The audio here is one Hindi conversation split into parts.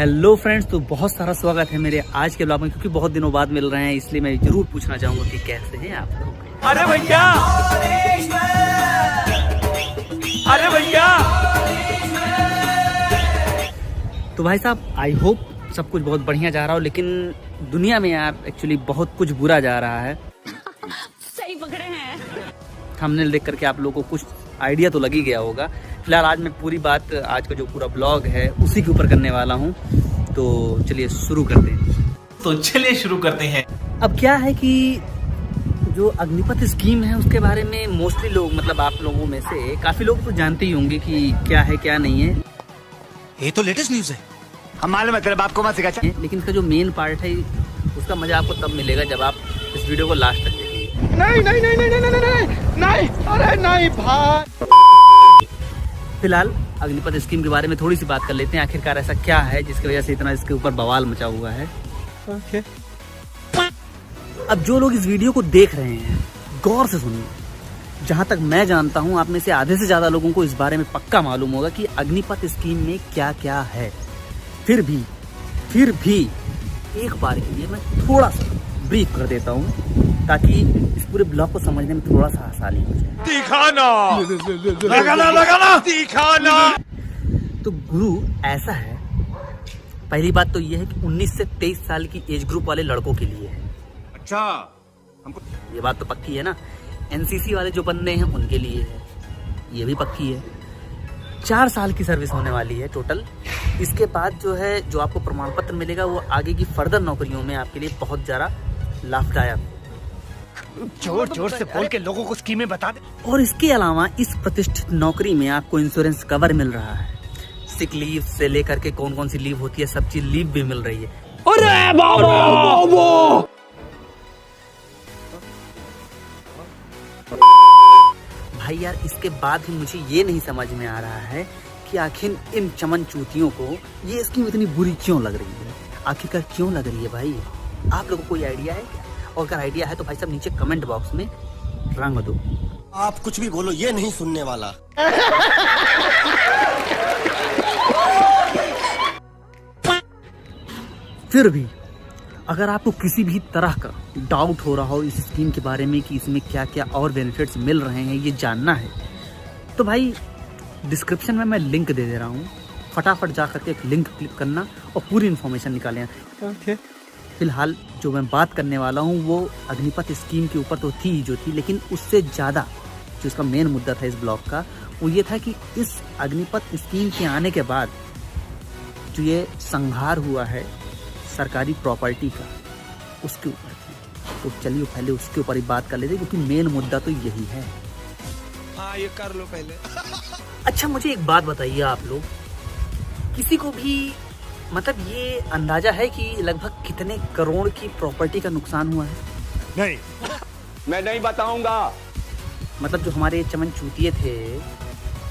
हेलो फ्रेंड्स, तो बहुत सारा स्वागत है मेरे आज के ब्लॉग में। क्योंकि बहुत दिनों बाद मिल रहे हैं इसलिए मैं जरूर पूछना चाहूंगा कि कैसे हैं आप लोग। अरे भैया, अरे भैया। तो भाई साहब, आई होप सब कुछ बहुत बढ़िया जा रहा हो, लेकिन दुनिया में यार एक्चुअली बहुत कुछ बुरा जा रहा है। सही पकड़े हैं। थंबनेल देख करके आप लोगों को कुछ आइडिया तो लग ही गया होगा। फिलहाल आज मैं पूरी बात, आज का जो पूरा ब्लॉग है उसी के ऊपर करने वाला हूँ। तो चलिए शुरू करते हैं। अब क्या है कि जो अग्निपथ स्कीम है उसके बारे में मोस्टली लोग, मतलब आप लोगों में से काफी लोग तो जानते ही होंगे कि क्या है क्या नहीं है। ये तो लेटेस्ट न्यूज है। हम मालूम है, तेरे बाप को मत सिखा। लेकिन इसका जो मेन पार्ट है उसका मजा आपको तब मिलेगा जब आप इस वीडियो को लास्ट तक देखेंगे। नहीं, अरे नहीं भाई। फिलहाल अग्निपथ स्कीम के बारे में थोड़ी सी बात कर लेते हैं। आखिरकार ऐसा क्या है जिसकी वजह से इतना इसके ऊपर बवाल मचा हुआ है। ओके। अब जो लोग इस वीडियो को देख रहे हैं गौर से सुनिए। जहां तक मैं जानता हूं, आप में से आधे से ज्यादा लोगों को इस बारे में पक्का मालूम होगा कि अग्निपथ स्कीम में क्या क्या है। फिर भी एक बार के लिए मैं थोड़ा सा ब्रीफ कर देता हूं ताकि इस पूरे ब्लॉग को समझने में थोड़ा सा आसानी हो जाए। दिखाना। तो गुरु ऐसा है, पहली बात तो यह है कि 19 से 23 साल की एज ग्रुप वाले लड़कों के लिए है। अच्छा, हमको ये बात तो पक्की है ना। एनसीसी वाले जो बंदे हैं उनके लिए है, ये भी पक्की है। 4 साल की सर्विस होने वाली है टोटल। इसके बाद जो है, जो आपको प्रमाण पत्र मिलेगा वो आगे की फर्दर नौकरियों में आपके लिए बहुत ज़्यादा लाभदायक। जोर जोर से बोल के लोगों को स्कीमें बता दे। और इसके अलावा इस प्रतिष्ठित नौकरी में आपको इंश्योरेंस कवर मिल रहा है। सिक लीव से लेकर के कौन कौन सी लीव होती है, सब चीज लीव भी मिल रही है। अरे बाबा, भाई यार, इसके बाद भी मुझे ये नहीं समझ में आ रहा है कि आखिर इन चमन चूतियों को ये स्कीम इतनी बुरी क्यों लग रही है। आखिरकार क्यों लग रही है भाई? आप लोगों को कोई आइडिया है क्या? और अगर आइडिया है तो भाई साहब नीचे कमेंट बॉक्स में रंग दो। आप कुछ भी बोलो, ये नहीं सुनने वाला। फिर भी अगर आपको किसी भी तरह का डाउट हो रहा हो इस स्कीम के बारे में कि इसमें क्या क्या और बेनिफिट्स मिल रहे हैं, ये जानना है, तो भाई डिस्क्रिप्शन में मैं लिंक दे दे रहा हूँ। फटाफट जा करके एक लिंक क्लिक करना और पूरी इन्फॉर्मेशन निकालें। ओके। फिलहाल जो मैं बात करने वाला हूँ वो अग्निपथ स्कीम के ऊपर तो थी जो थी, लेकिन उससे ज़्यादा जो इसका मेन मुद्दा था इस ब्लॉग का वो ये था कि इस अग्निपथ स्कीम के आने के बाद जो ये संहार हुआ है सरकारी प्रॉपर्टी का, उसके ऊपर थी। तो चलिए पहले उसके ऊपर ही बात कर लेते हैं, क्योंकि मेन मुद्दा तो यही है। हाँ, ये कर लो पहले। अच्छा, मुझे एक बात बताइए आप लोग, किसी को भी मतलब ये अंदाजा है कि लगभग कितने करोड़ की प्रॉपर्टी का नुकसान हुआ है? नहीं, मैं नहीं बताऊंगा। मतलब जो हमारे चमन चूतिए थे,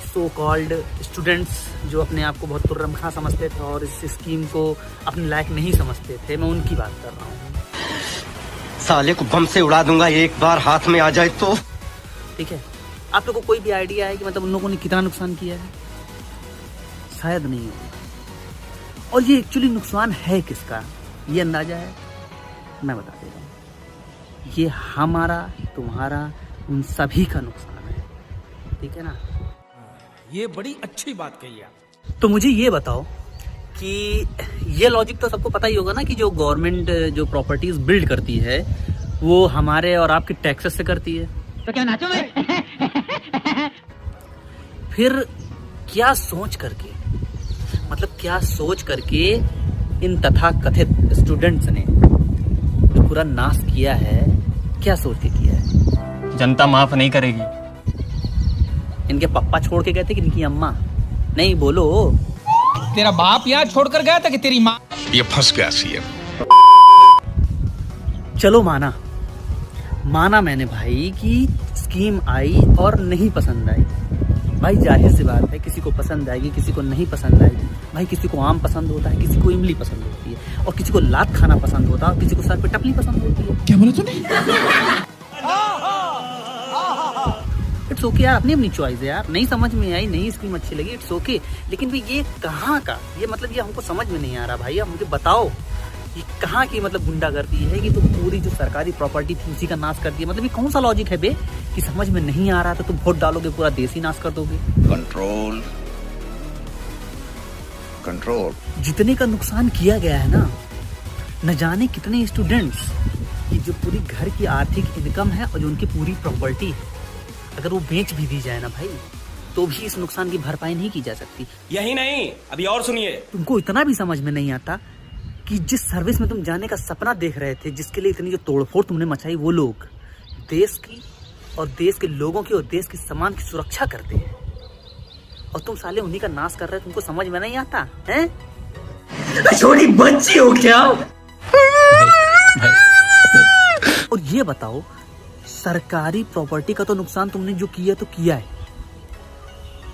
सो कॉल्ड स्टूडेंट्स, जो अपने आप को बहुत तुर्रमखा समझते थे और इस स्कीम को अपने लायक नहीं समझते थे, मैं उनकी बात कर रहा हूँ। साले को बम से उड़ा दूंगा एक बार हाथ में आ जाए तो। ठीक है, आप लोगों को कोई भी आइडिया है कि मतलब उन लोगों ने कितना नुकसान किया है? शायद नहीं है। और ये एक्चुअली नुकसान है किसका, ये अंदाजा है? मैं बता दे रहा हूँ, ये हमारा, तुम्हारा, उन सभी का नुकसान है। ठीक है ना? ये बड़ी अच्छी बात कही आप। तो मुझे ये बताओ कि ये लॉजिक तो सबको पता ही होगा ना कि जो गवर्नमेंट जो प्रॉपर्टीज बिल्ड करती है वो हमारे और आपके टैक्सेस से करती है। तो क्या नाचो मैं? फिर क्या सोच करके इन तथाकथित स्टूडेंट्स ने जो पूरा नाश किया है, क्या सोच के किया है? जनता माफ नहीं करेगी। इनके पापा छोड़ के गए थे कि इनकी अम्मा? नहीं, बोलो। तेरा बाप यहाँ छोड़कर गया था कि तेरी माँ? ये फंस गया सीएम। चलो माना मैंने भाई कि स्कीम आई और नहीं पसंद आई। भाई जाहिर सी बात है, किसी को पसंद आएगी, किसी को नहीं पसंद आएगी। भाई किसी को आम पसंद होता है, किसी को इमली पसंद होती है, और किसी को लात खाना पसंद होता है, और किसी को सर पे टपली पसंद होती है। क्या बोला तूने? इट्स ओके यार, अपनी अपनी चॉइस है यार, नहीं समझ में आई, नहीं स्कीम अच्छी लगी, इट्स ओके। लेकिन भाई ये कहाँ का, ये मतलब ये हमको समझ में नहीं आ रहा भाई, आप मुझे बताओ ये कहाँ की मतलब गुंडागर्दी है कि तुम पूरी जो सरकारी प्रॉपर्टी थी उसी का नाश कर दिया। मतलब ये कौन सा लॉजिक है बे कि समझ में नहीं आ रहा तो तुम वोट डालोगे पूरा देश ही नाश कर दोगे। Control control. जितने का नुकसान किया गया है ना, न जाने कितने स्टूडेंट्स की जो पूरी घर की आर्थिक इनकम है और जो उनकी पूरी प्रॉपर्टी है, अगर वो बेच भी दी जाए ना भाई, तो भी इस नुकसान की भरपाई नहीं की जा सकती। यही नहीं, अभी और सुनिए। तुमको इतना भी समझ में नहीं आता कि जिस सर्विस में तुम जाने का सपना देख रहे थे, जिसके लिए इतनी जो तोड़फोड़ तुमने मचाई, वो लोग देश की और देश के लोगों की और देश के सम्मान की सुरक्षा करते हैं और तुम साले उन्हीं का नाश कर रहे हो। तुमको समझ में नहीं आता है? छोटी बच्ची हो क्या? और ये बताओ, सरकारी प्रॉपर्टी का तो नुकसान तुमने जो किया तो किया है,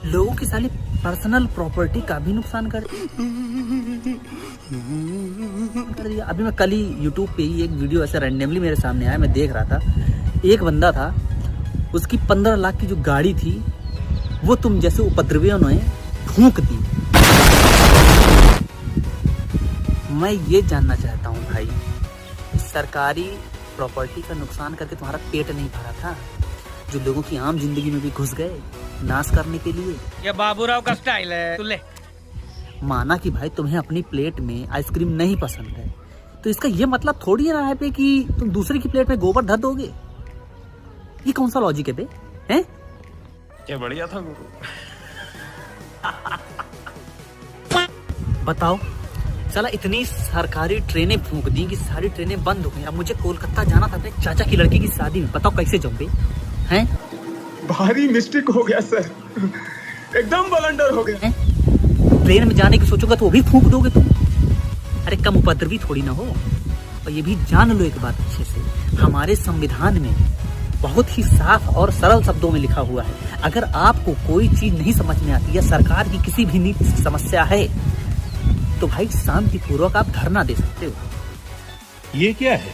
लोगों की साली पर्सनल प्रॉपर्टी का भी नुकसान कर दिया। अभी मैं कल ही यूट्यूब पे ही एक वीडियो ऐसे रैंडमली मेरे सामने आया, मैं देख रहा था। एक बंदा था, उसकी 15 लाख की जो गाड़ी थी वो तुम जैसे उपद्रवियों ने फूंक दी। मैं ये जानना चाहता हूँ भाई, सरकारी प्रॉपर्टी का नुकसान करके तुम्हारा पेट नहीं भरा था, जो लोगों की आम जिंदगी में भी घुस गए नाश करने के लिए। ये बाबूराव का स्टाइल है, तू ले। माना कि भाई तुम्हें अपनी प्लेट में आइसक्रीम नहीं पसंद है, तो इसका ये मतलब थोड़ी ना है बे कि तुम दूसरे की प्लेट में गोबर धर दोगे। ये कौन सा लॉजिक है बे? हैं? क्या बढ़िया था गुरु। बताओ, चला इतनी सरकारी ट्रेनें फूंक दी कि सारी ट्रेनें बंद हो गई। अब मुझे कोलकाता जाना था अपने चाचा की लड़की की शादी में, बताओ कैसे जाऊं बे? हैं? भारी मिस्टेक हो गया सर, एकदम ब्लंडर हो गया। ट्रेन में जाने की सोचोगे तो वो भी फूंक दोगे तुम? अरे कम उपद्रवी थोड़ी ना हो। और ये भी जान लो एक बात अच्छे से, हमारे संविधान में बहुत ही साफ और सरल शब्दों में लिखा हुआ है, अगर आपको कोई चीज नहीं समझ में आती या सरकार की किसी भी नीति से समस्या है तो भाई शांतिपूर्वक आप धरना दे सकते हो। ये क्या है?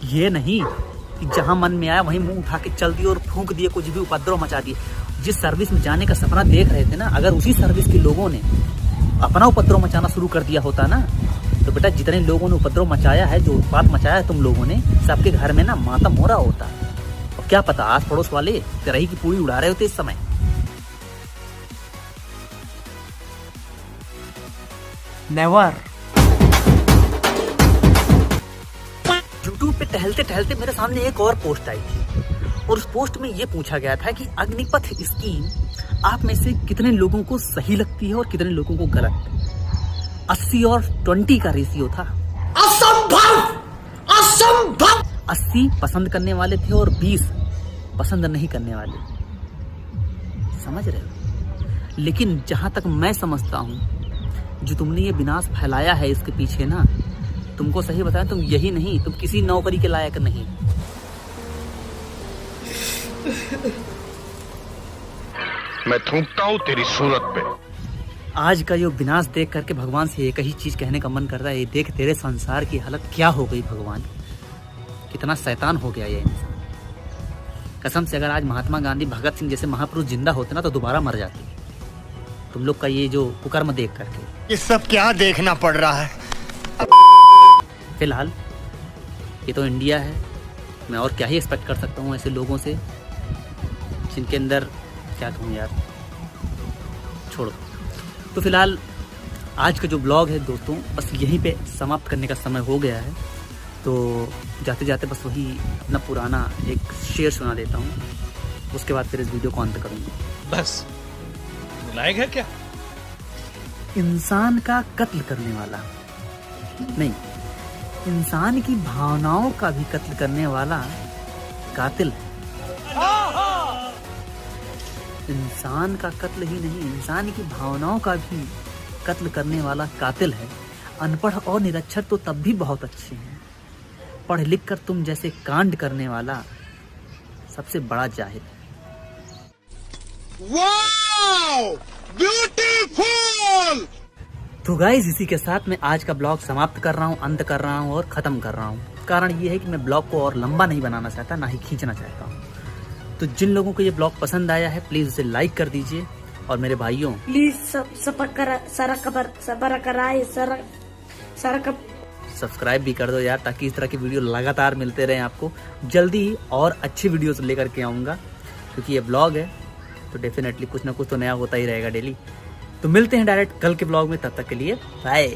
ये नहीं कि जहां मन में आया वहीं मुंह उठा के चल दिए और फूंक दिए, कुछ भी उपद्रव मचा दिए। जिस सर्विस में जाने का सपना देख रहे थे ना, अगर उसी सर्विस के लोगों ने अपना उपद्रव मचाना शुरू कर दिया होता ना, तो बेटा जितने लोगों ने उपद्रव मचाया है, जो उत्पात मचाया है तुम लोगों ने, सबके घर में ना मातम हो रहा होता। और क्या पता आस पड़ोस वाले तिरही की पूरी उड़ा रहे होते इस समय। नेवर। यूट्यूब पे टहलते टहलते मेरे सामने एक और पोस्ट आई थी और उस पोस्ट में ये पूछा गया था कि अग्निपथ स्कीम आप में से कितने लोगों को सही लगती है और कितने लोगों को गलत। 80 और 20 का रेशियो था। असंभव, असंभव। 80 पसंद करने वाले थे और 20 पसंद नहीं करने वाले। समझ रहे हो? लेकिन जहां तक मैं समझता हूं, जो तुमने ये विनाश फैलाया है इसके पीछे ना, तुमको सही बताया, तुम यही नहीं, तुम किसी नौकरी के लायक नहीं। मैं थूकता हूँ तेरी सूरत पे। आज का ये विनाश देख करके भगवान से एक ही चीज कहने का मन करता है, ये देख तेरे संसार की हालत क्या हो गई भगवान, कितना शैतान हो गया ये इंसान। कसम से अगर आज महात्मा गांधी, भगत सिंह जैसे महापुरुष जिंदा होते ना तो दोबारा मर जाते। तुम लोग का ये जो कुकर्म देख करके। ये सब क्या देखना पड़ रहा है? फिलहाल ये तो इंडिया है, मैं और क्या ही एक्सपेक्ट कर सकता हूँ ऐसे लोगों से जिनके अंदर, क्या कहूँ यार, छोड़ो। तो फिलहाल आज का जो ब्लॉग है दोस्तों, बस यहीं पे समाप्त करने का समय हो गया है। तो जाते जाते बस वही अपना पुराना एक शेर सुना देता हूँ, उसके बाद फिर इस वीडियो को अंत करूँगा। बस बुलाएगा क्या? इंसान का कत्ल करने वाला नहीं, इंसान की भावनाओं का भी कत्ल करने वाला कातिल है। इंसान का कत्ल ही नहीं, इंसान की भावनाओं का भी कत्ल करने वाला कातिल है। अनपढ़ और निरक्षर तो तब भी बहुत अच्छे हैं, पढ़ लिख कर तुम जैसे कांड करने वाला सबसे बड़ा जाहिल है। Wow, beautiful. तो गाइस इसी के साथ मैं आज का ब्लॉग समाप्त कर रहा हूँ, अंत कर रहा हूँ और ख़त्म कर रहा हूँ। कारण ये है कि मैं ब्लॉग को और लंबा नहीं बनाना चाहता, ना ही खींचना चाहता हूँ। तो जिन लोगों को ये ब्लॉग पसंद आया है प्लीज़ उसे लाइक कर दीजिए। और मेरे भाइयों प्लीज सब्सक्राइब भी कर दो यार, ताकि इस तरह की वीडियो लगातार मिलते रहें आपको। जल्दी ही और अच्छी वीडियोस लेकर के आऊँगा, क्योंकि ये ब्लॉग है तो डेफिनेटली कुछ ना कुछ तो नया होता ही रहेगा डेली। तो मिलते हैं डायरेक्ट कल के ब्लॉग में, तब तक के लिए बाय।